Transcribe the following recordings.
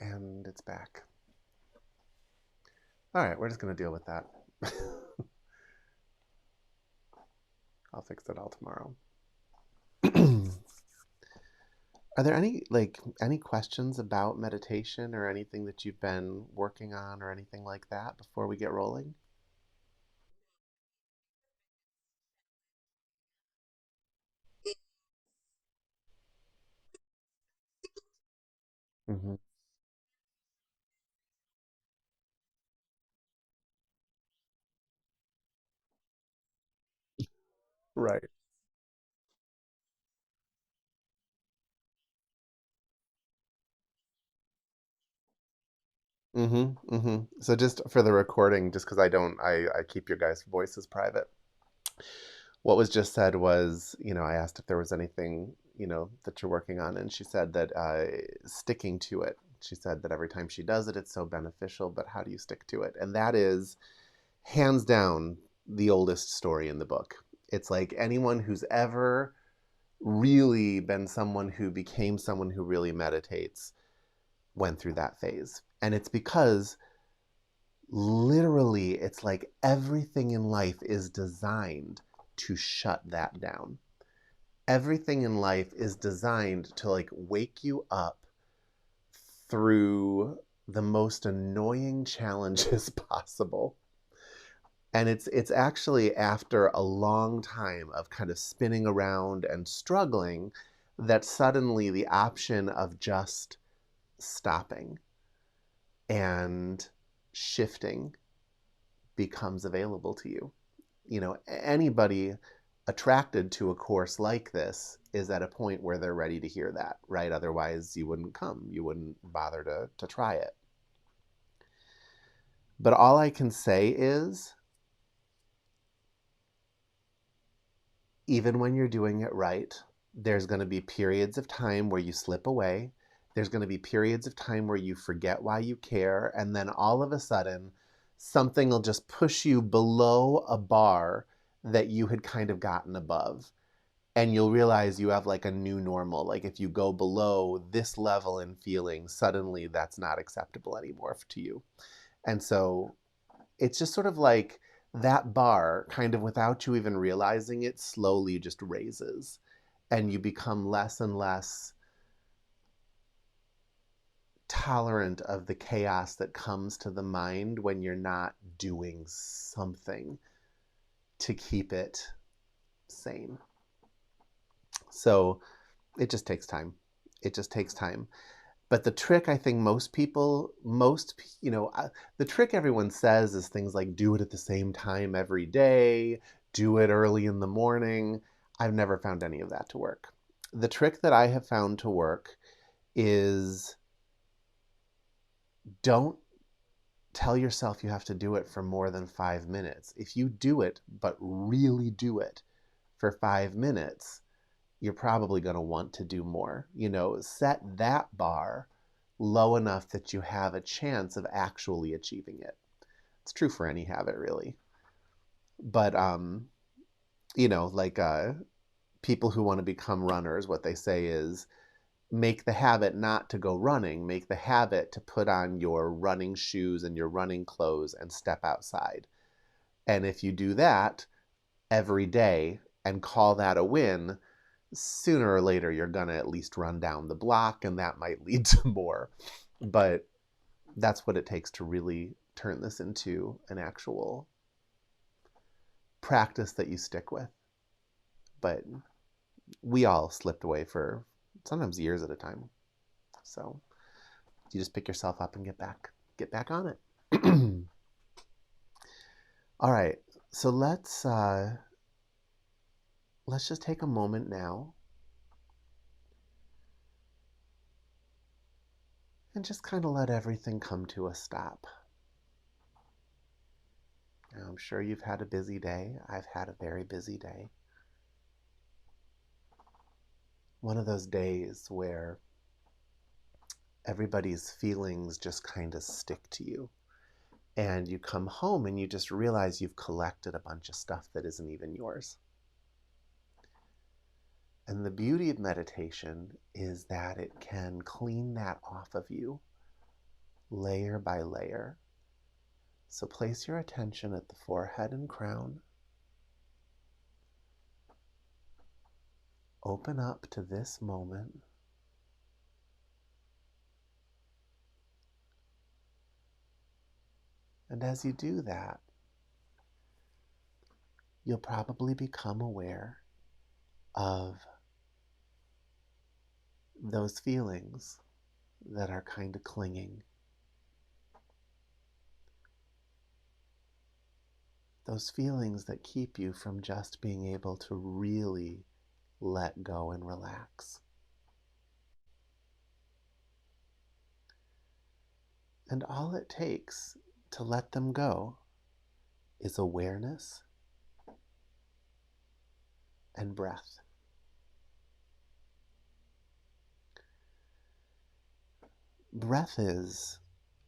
And it's back. All right, we're just going to deal with that. I'll fix it all tomorrow. Are there any questions about meditation or anything that you've been working on or anything like that before we get rolling? Hmm. Right. Mm-hmm. Mm-hmm. So just for the recording, just because I keep your guys' voices private. What was just said was, I asked if there was anything, that you're working on, and she said that sticking to it. She said that every time she does it, it's so beneficial, but how do you stick to it? And that is hands down the oldest story in the book. It's like anyone who's ever really been someone who became someone who really meditates went through that phase. And it's because literally it's like everything in life is designed to shut that down. Everything in life is designed to like wake you up through the most annoying challenges possible. And it's actually after a long time of kind of spinning around and struggling that suddenly the option of just stopping and shifting becomes available to you. Anybody attracted to a course like this is at a point where they're ready to hear that, right? Otherwise, you wouldn't come, you wouldn't bother to try it. But all I can say is, even when you're doing it right, there's going to be periods of time where you slip away. There's going to be periods of time where you forget why you care. And then all of a sudden, something will just push you below a bar that you had kind of gotten above. And you'll realize you have like a new normal. Like if you go below this level in feeling, suddenly that's not acceptable anymore to you. And so it's just sort of like that bar, kind of without you even realizing it, slowly just raises. And you become less and less tolerant of the chaos that comes to the mind when you're not doing something to keep it sane. So it just takes time. It just takes time. But the trick, I think the trick everyone says is things like do it at the same time every day, do it early in the morning. I've never found any of that to work. The trick that I have found to work is don't tell yourself you have to do it for more than 5 minutes. If you do it, but really do it for 5 minutes, you're probably going to want to do more. Set that bar low enough that you have a chance of actually achieving it. It's true for any habit, really. But, like people who want to become runners, what they say is make the habit not to go running, make the habit to put on your running shoes and your running clothes and step outside. And if you do that every day and call that a win, sooner or later you're going to at least run down the block, and that might lead to more. But that's what it takes to really turn this into an actual practice that you stick with. But we all slipped away for sometimes years at a time. So you just pick yourself up and get back on it. All right. So let's just take a moment now and just kind of let everything come to a stop. Now, I'm sure you've had a busy day. I've had a very busy day. One of those days where everybody's feelings just kind of stick to you. And you come home and you just realize you've collected a bunch of stuff that isn't even yours. And the beauty of meditation is that it can clean that off of you layer by layer. So place your attention at the forehead and crown. Open up to this moment. And as you do that, you'll probably become aware of those feelings that are kind of clinging. Those feelings that keep you from just being able to really let go and relax. And all it takes to let them go is awareness and breath. Breath is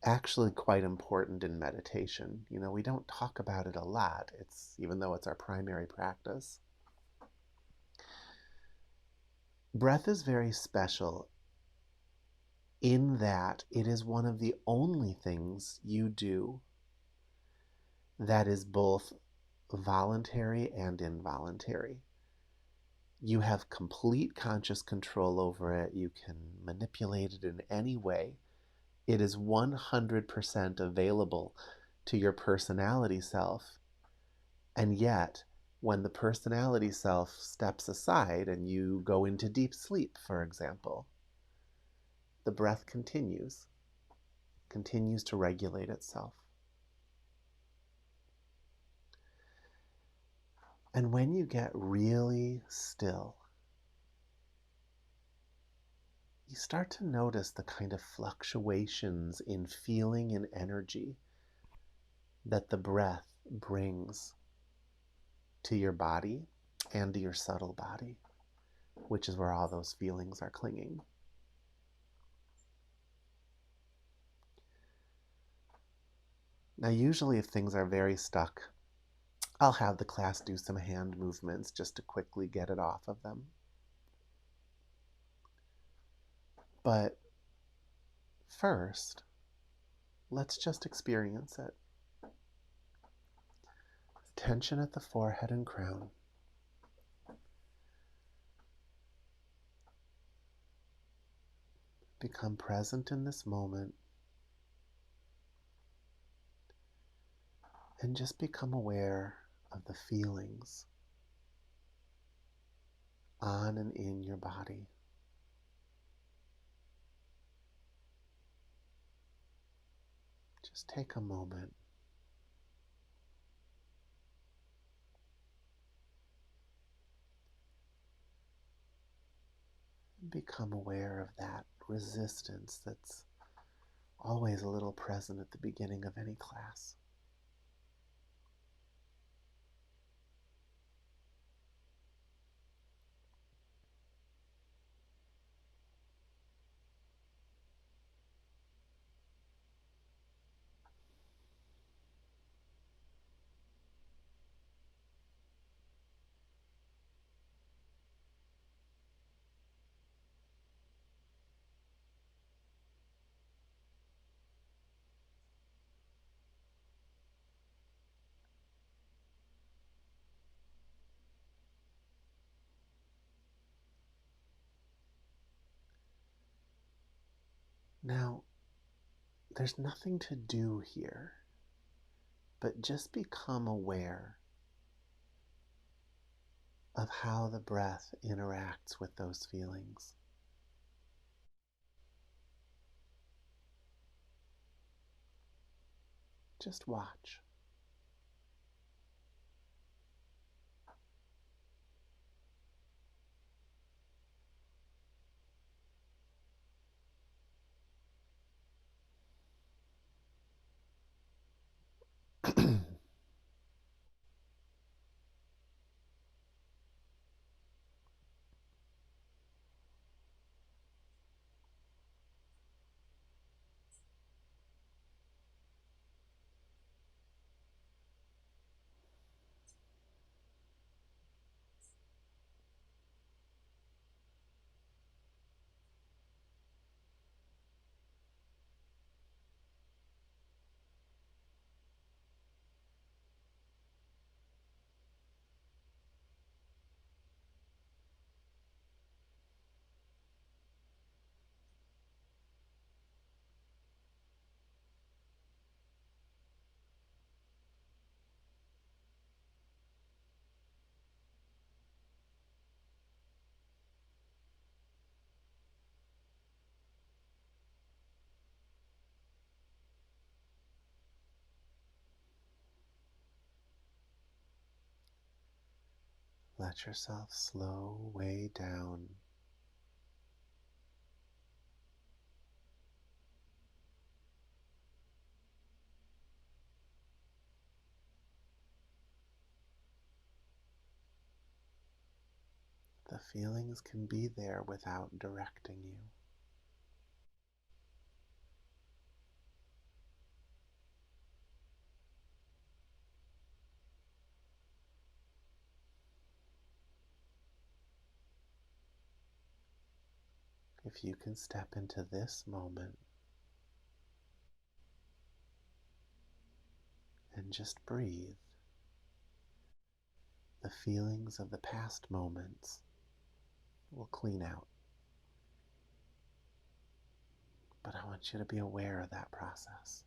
actually quite important in meditation. You know, we don't talk about it a lot, even though it's our primary practice. Breath is very special in that it is one of the only things you do that is both voluntary and involuntary. You have complete conscious control over it. You can manipulate it in any way. It is 100% available to your personality self. And yet, when the personality self steps aside and you go into deep sleep, for example, the breath continues to regulate itself. And when you get really still, you start to notice the kind of fluctuations in feeling and energy that the breath brings to your body and to your subtle body, which is where all those feelings are clinging. Now, usually if things are very stuck, I'll have the class do some hand movements just to quickly get it off of them. But first, let's just experience it. Tension at the forehead and crown. Become present in this moment and just become aware of the feelings on and in your body. Just take a moment. And become aware of that resistance that's always a little present at the beginning of any class. Now, there's nothing to do here, but just become aware of how the breath interacts with those feelings. Just watch. Let yourself slow way down. The feelings can be there without directing you. If you can step into this moment and just breathe, the feelings of the past moments will clean out. But I want you to be aware of that process.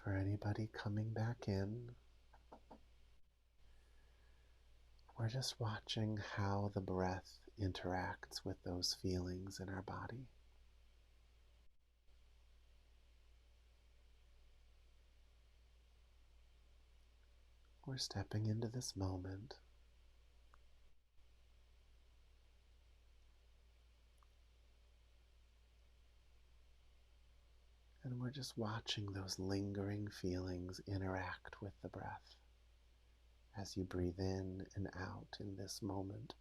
For anybody coming back in, we're just watching how the breath interacts with those feelings in our body. We're stepping into this moment and we're just watching those lingering feelings interact with the breath as you breathe in and out in this moment.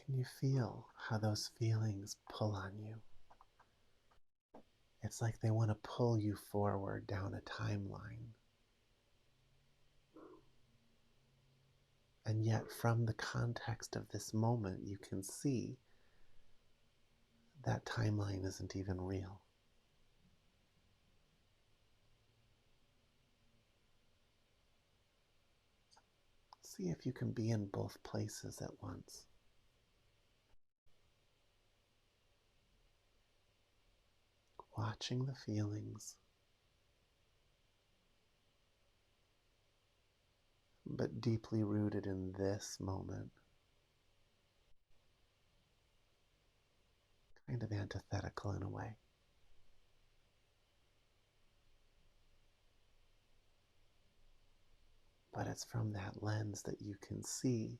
Can you feel how those feelings pull on you? It's like they want to pull you forward down a timeline. And yet, from the context of this moment, you can see that timeline isn't even real. See if you can be in both places at once. Watching the feelings, but deeply rooted in this moment. Kind of antithetical in a way. But it's from that lens that you can see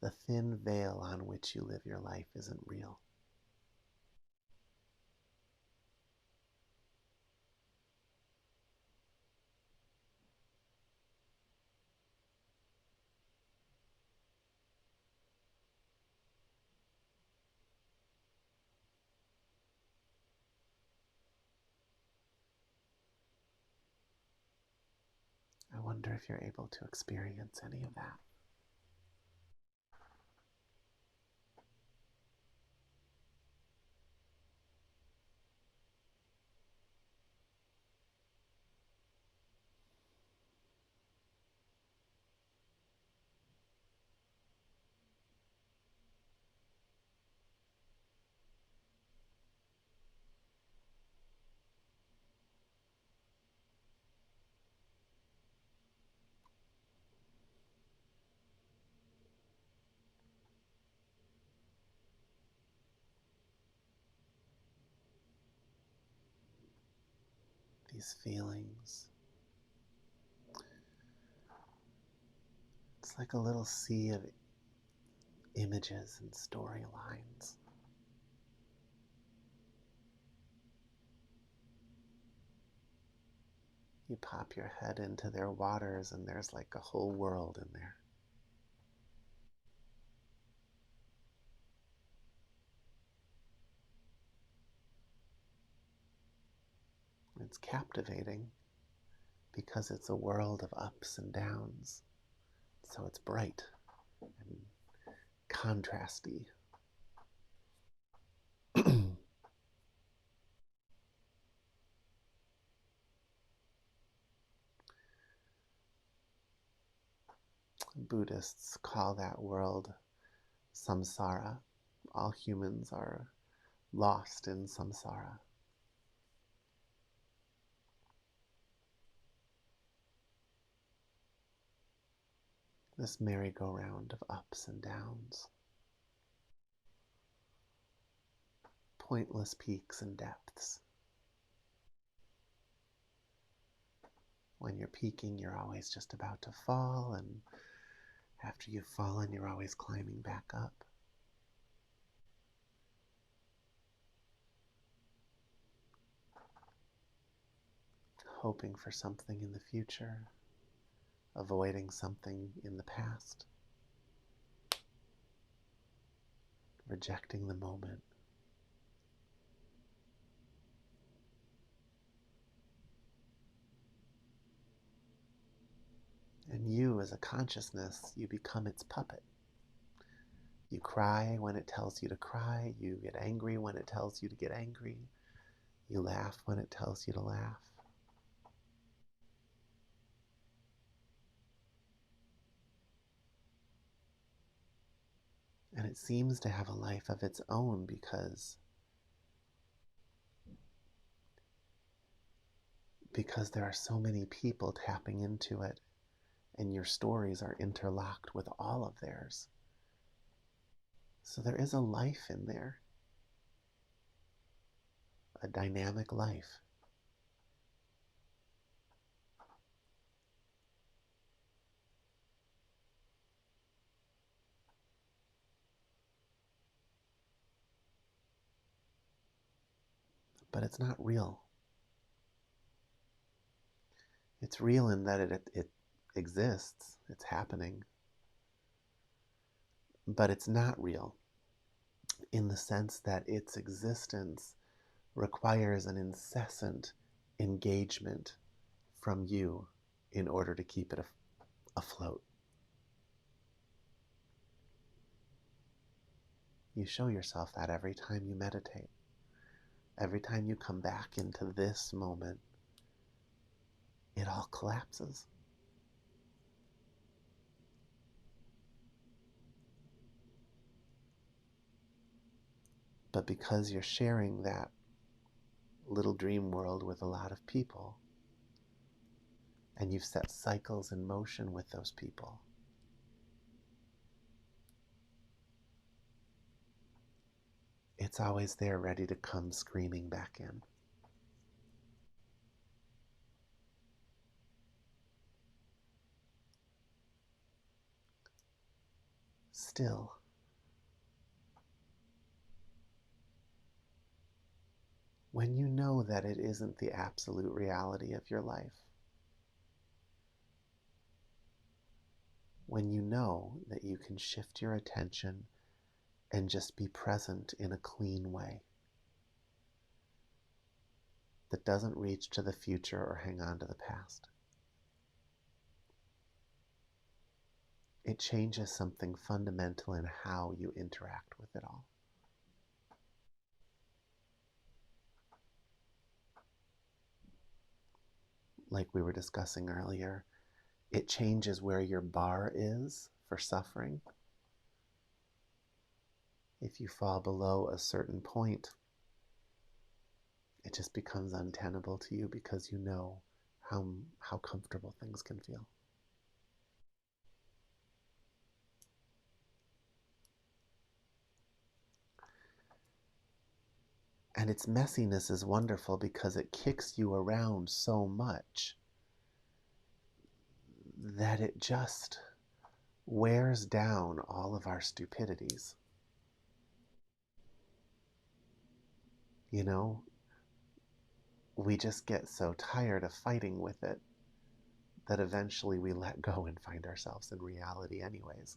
the thin veil on which you live your life isn't real. I want wonder if you're able to experience any of that. These feelings. It's like a little sea of images and storylines. You pop your head into their waters and there's like a whole world in there. It's captivating because it's a world of ups and downs. So it's bright and contrasty. Buddhists call that world samsara. All humans are lost in samsara. This merry-go-round of ups and downs. Pointless peaks and depths. When you're peaking, you're always just about to fall, and after you've fallen, you're always climbing back up. Hoping for something in the future, avoiding something in the past, rejecting the moment. And you, as a consciousness, you become its puppet. You cry when it tells you to cry. You get angry when it tells you to get angry. You laugh when it tells you to laugh. And it seems to have a life of its own because there are so many people tapping into it, and your stories are interlocked with all of theirs. So there is a life in there, a dynamic life. But it's not real. It's real in that it exists, it's happening. But it's not real in the sense that its existence requires an incessant engagement from you in order to keep it afloat. You show yourself that every time you meditate. Every time you come back into this moment, it all collapses. But because you're sharing that little dream world with a lot of people, and you've set cycles in motion with those people, it's always there ready to come screaming back in. Still, when you know that it isn't the absolute reality of your life, when you know that you can shift your attention and just be present in a clean way that doesn't reach to the future or hang on to the past. it changes something fundamental in how you interact with it all. Like we were discussing earlier, it changes where your bar is for suffering. If you fall below a certain point, it just becomes untenable to you because you know how comfortable things can feel. And its messiness is wonderful because it kicks you around so much that it just wears down all of our stupidities. You know, we just get so tired of fighting with it that eventually we let go and find ourselves in reality anyways.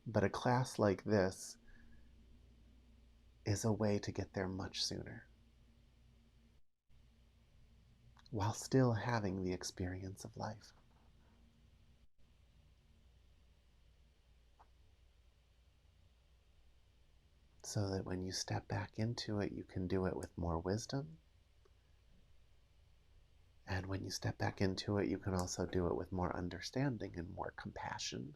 But a class like this is a way to get there much sooner while still having the experience of life. So that when you step back into it, you can do it with more wisdom. And when you step back into it, you can also do it with more understanding and more compassion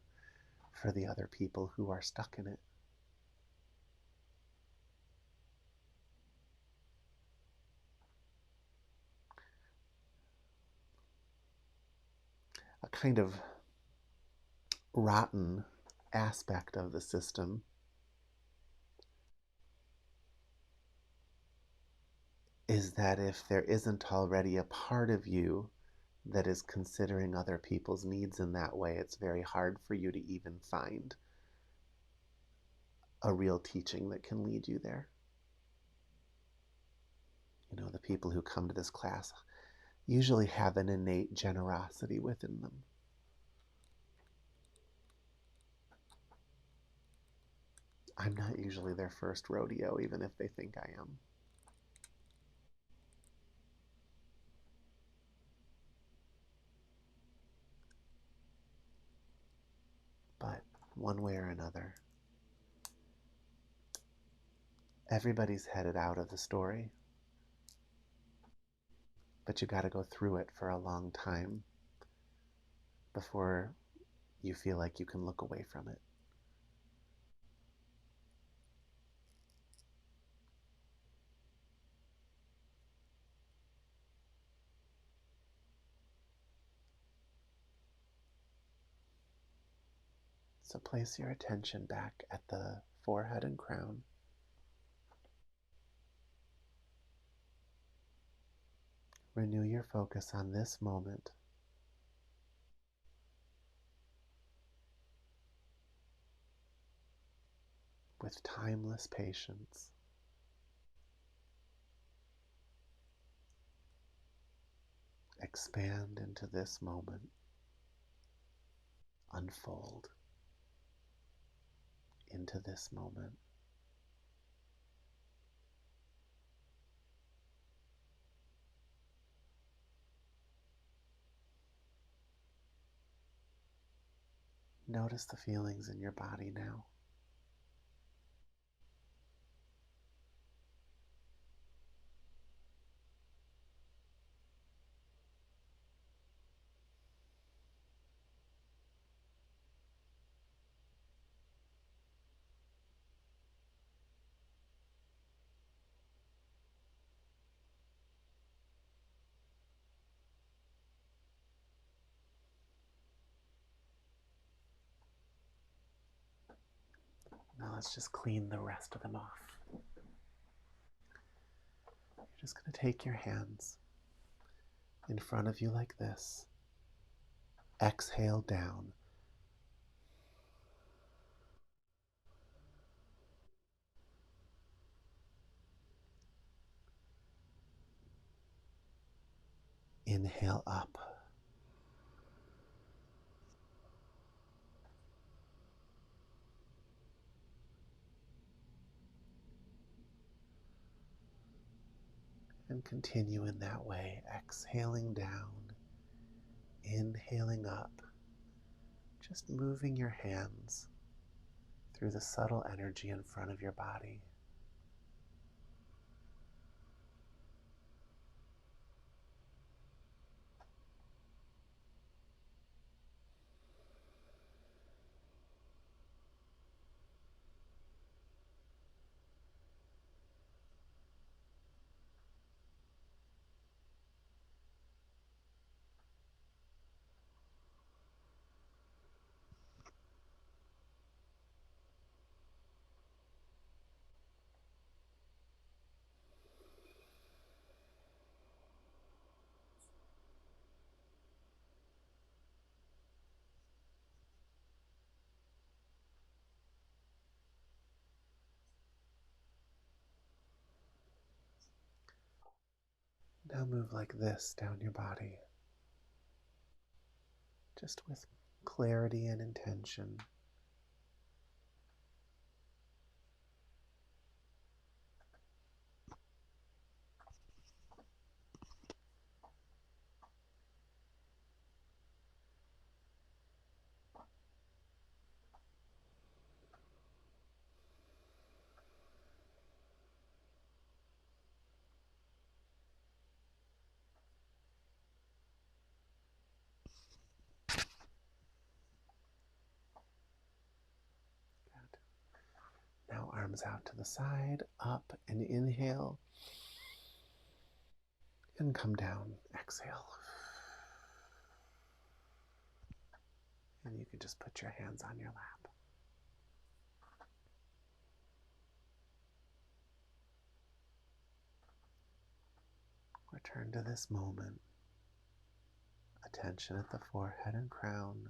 for the other people who are stuck in it. A kind of rotten aspect of the system is that if there isn't already a part of you that is considering other people's needs in that way, it's very hard for you to even find a real teaching that can lead you there. You know, the people who come to this class usually have an innate generosity within them. I'm not usually their first rodeo, even if they think I am. But one way or another, everybody's headed out of the story. But you got to go through it for a long time before you feel like you can look away from it. So place your attention back at the forehead and crown. Renew your focus on this moment. With timeless patience. Expand into this moment. Unfold into this moment. Notice the feelings in your body now. Now let's just clean the rest of them off. You're just going to take your hands in front of you like this. Exhale down. Inhale up. And continue in that way, exhaling down, inhaling up, just moving your hands through the subtle energy in front of your body. Now move like this down your body, just with clarity and intention. Now arms out to the side, up and inhale, and come down, exhale. And you can just put your hands on your lap. Return to this moment. Attention at the forehead and crown.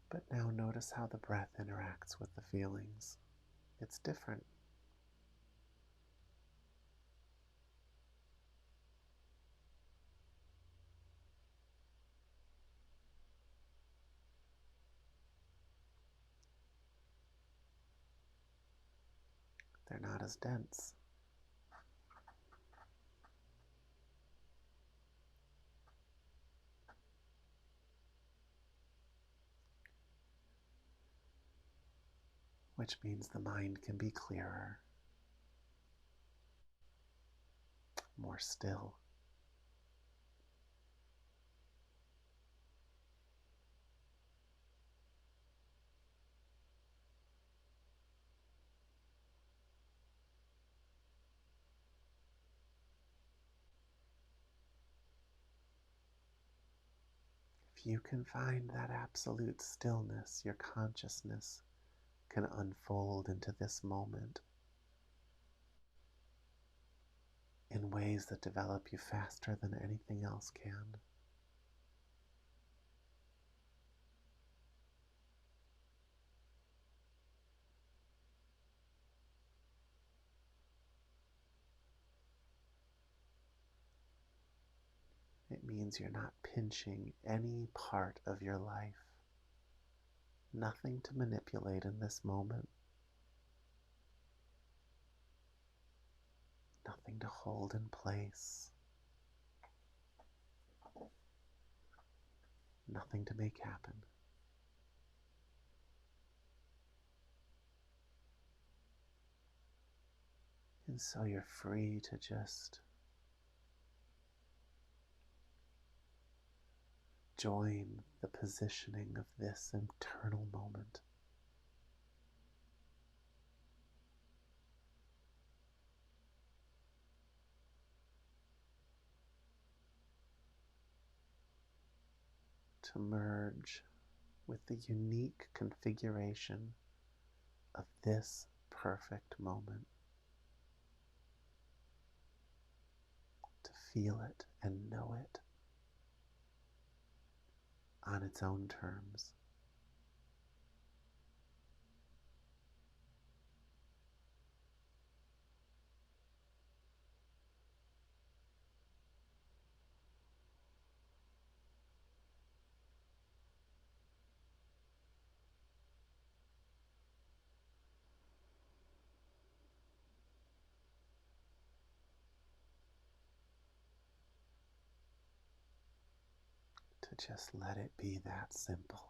But now notice how the breath interacts with the feelings. It's different. They're not as dense. Which means the mind can be clearer, more still. If you can find that absolute stillness, your consciousness can unfold into this moment in ways that develop you faster than anything else can. It means you're not pinching any part of your life. Nothing to manipulate in this moment. Nothing to hold in place. Nothing to make happen. And so you're free to just join the positioning of this eternal moment. To merge with the unique configuration of this perfect moment. To feel it and know it on its own terms. Just let it be that simple.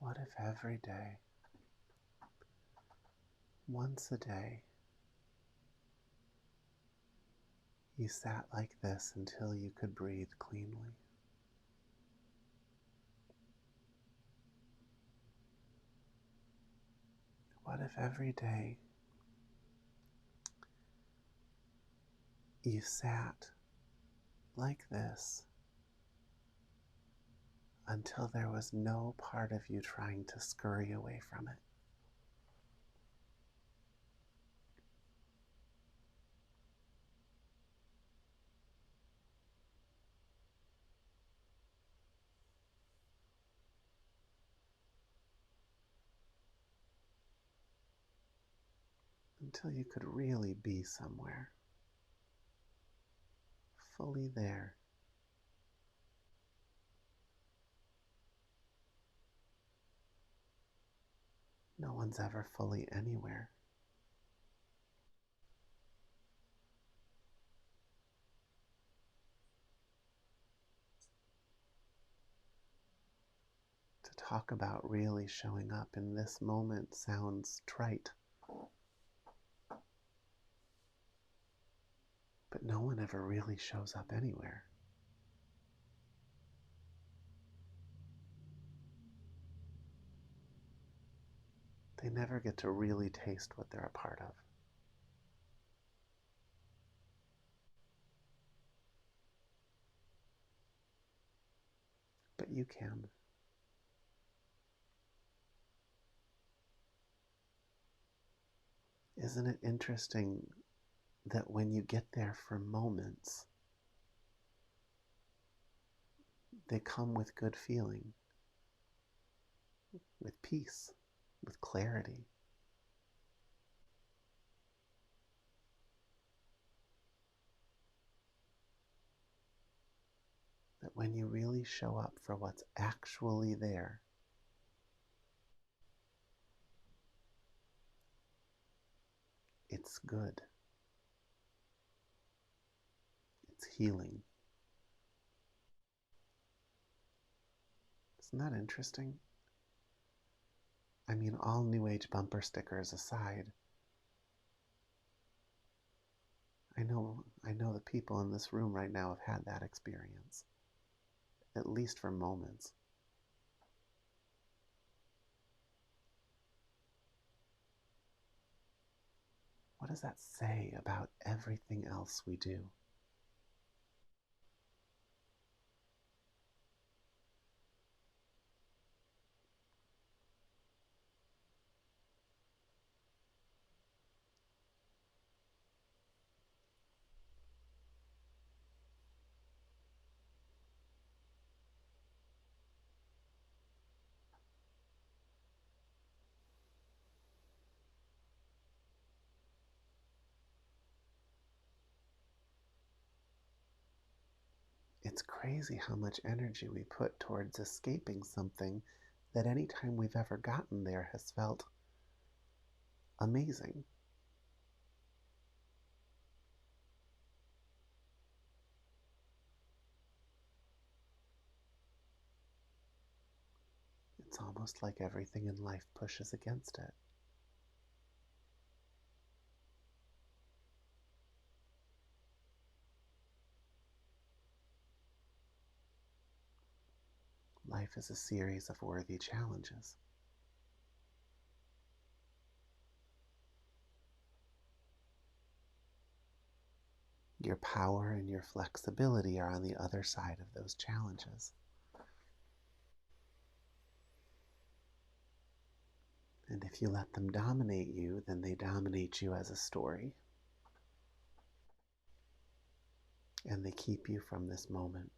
What if every day, once a day, you sat like this until you could breathe cleanly? What if every day you sat like this until there was no part of you trying to scurry away from it? Until you could really be somewhere, fully there. No one's ever fully anywhere. To talk about really showing up in this moment sounds trite. But no one ever really shows up anywhere. They never get to really taste what they're a part of. But you can. Isn't it interesting that when you get there for moments, they come with good feeling, with peace, with clarity? That when you really show up for what's actually there, it's good. It's healing. Isn't that interesting? I mean, all New Age bumper stickers aside, I know the people in this room right now have had that experience, at least for moments. What does that say about everything else we do? It's crazy how much energy we put towards escaping something that any time we've ever gotten there has felt amazing. It's almost like everything in life pushes against it. Life is a series of worthy challenges. Your power and your flexibility are on the other side of those challenges. And if you let them dominate you, then they dominate you as a story. And they keep you from this moment.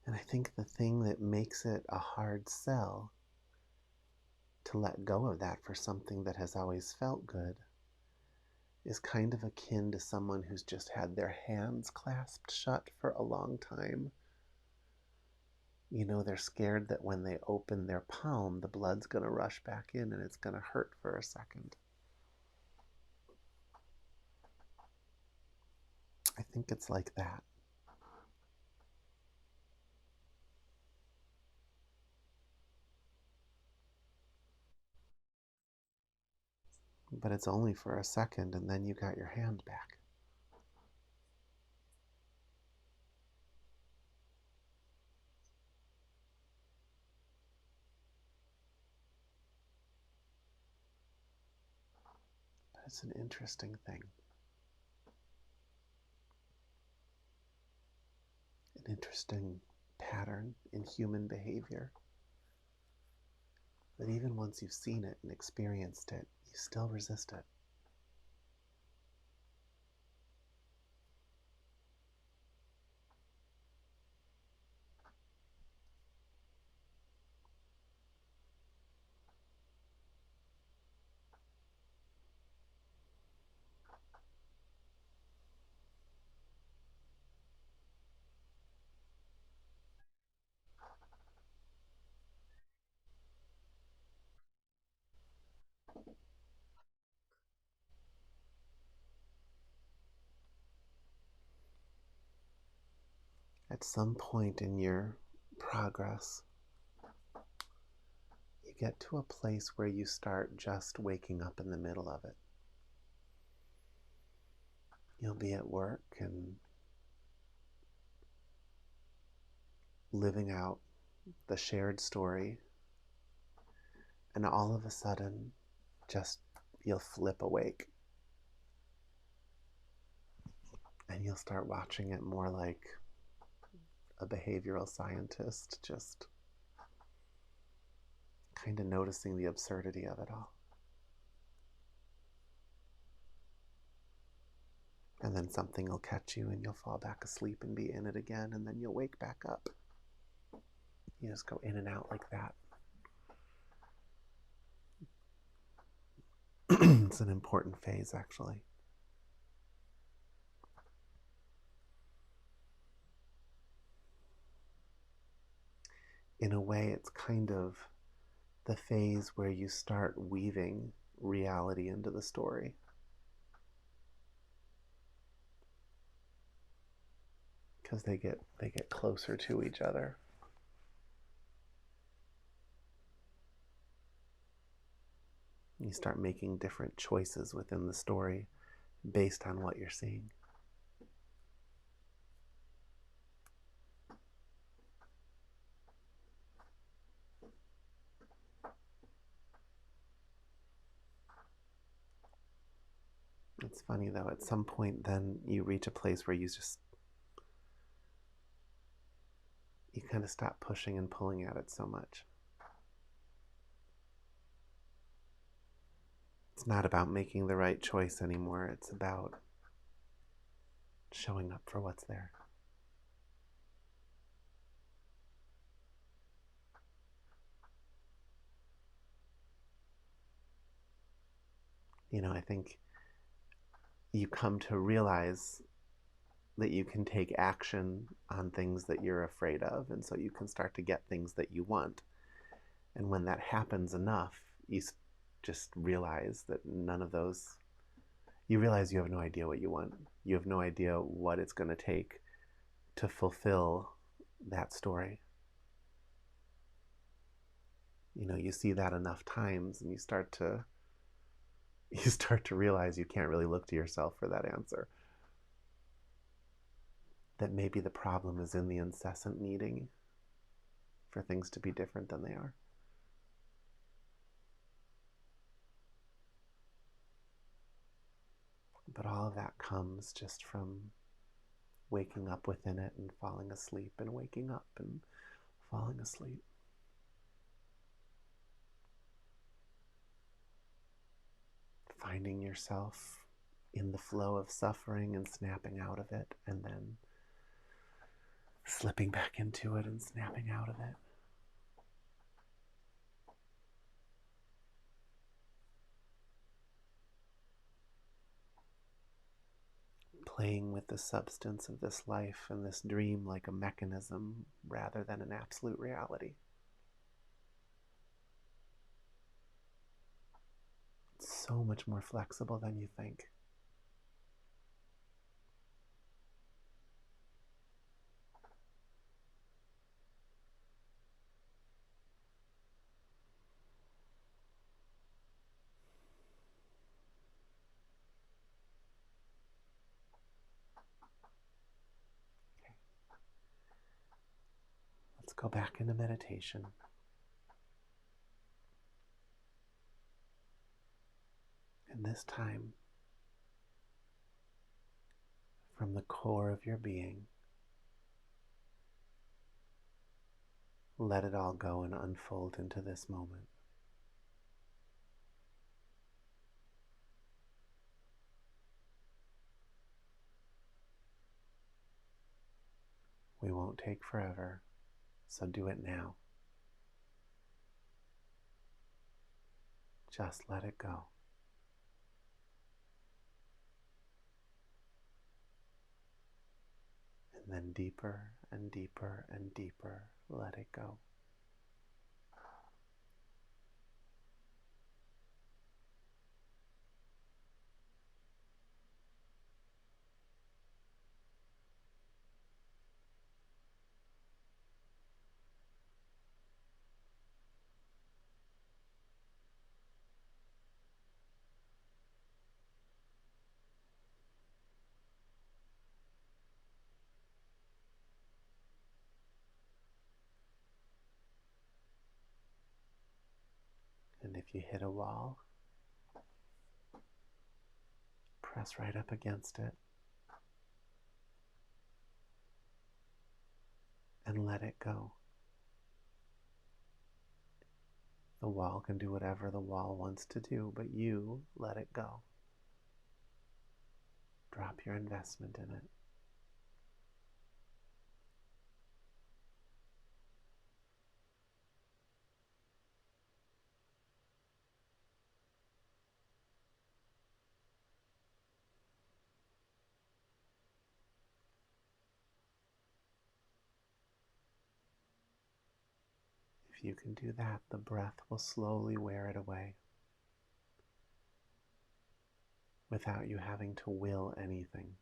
And I think the thing that makes it a hard sell to let go of that for something that has always felt good is kind of akin to someone who's just had their hands clasped shut for a long time. You know, they're scared that when they open their palm, the blood's going to rush back in and it's going to hurt for a second. I think it's like that. But it's only for a second, and then you got your hand back. But it's an interesting thing. An interesting pattern in human behavior. That even once you've seen it and experienced it, you still resist it. At some point in your progress, you get to a place where you start just waking up in the middle of it. You'll be at work and living out the shared story, and all of a sudden, just you'll flip awake. And you'll start watching it more like a behavioral scientist, just kind of noticing the absurdity of it all. And then something will catch you and you'll fall back asleep and be in it again, and then you'll wake back up. You just go in and out like that. It's an important phase, actually. In a way, it's kind of the phase where you start weaving reality into the story. Because they get closer to each other. You start making different choices within the story based on what you're seeing. It's funny though, at some point then you reach a place where you kind of stop pushing and pulling at it so much. It's not about making the right choice anymore. It's about showing up for what's there. I think you come to realize that you can take action on things that you're afraid of, and so you can start to get things that you want. And when that happens enough, you just realize that none of those, you realize you have no idea what you want. You have no idea what it's going to take to fulfill that story. You see that enough times and you start to realize you can't really look to yourself for that answer. That maybe the problem is in the incessant needing for things to be different than they are. But all of that comes just from waking up within it and falling asleep and waking up and falling asleep. Finding yourself in the flow of suffering and snapping out of it, and then slipping back into it and snapping out of it. Playing with the substance of this life and this dream like a mechanism rather than an absolute reality. It's so much more flexible than you think. Go back into meditation. And this time, from the core of your being, let it all go and unfold into this moment. We won't take forever, so do it now. Just let it go. And then deeper and deeper and deeper, let it go. And if you hit a wall, press right up against it and let it go. The wall can do whatever the wall wants to do, but you let it go. Drop your investment in it. If you can do that, the breath will slowly wear it away without you having to will anything.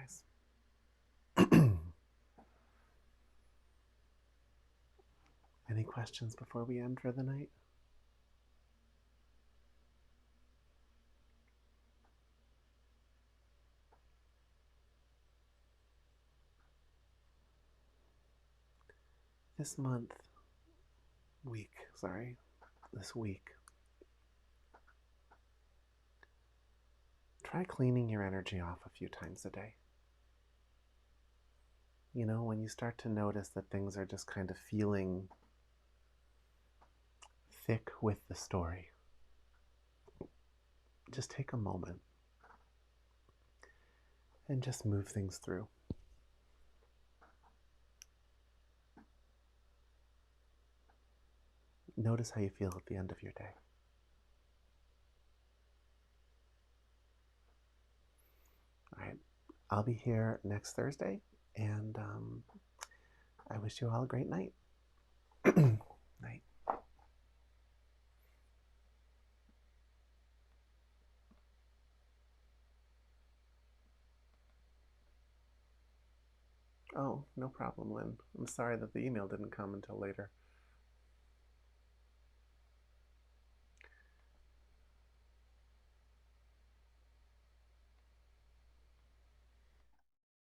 guys. Any questions before we end for the night? This week, try cleaning your energy off a few times a day. You know, when you start to notice that things are just kind of feeling thick with the story, just take a moment and just move things through. Notice how you feel at the end of your day. All right, I'll be here next Thursday, and I wish you all a great night. Night. Oh, no problem, Lynn. I'm sorry that the email didn't come until later.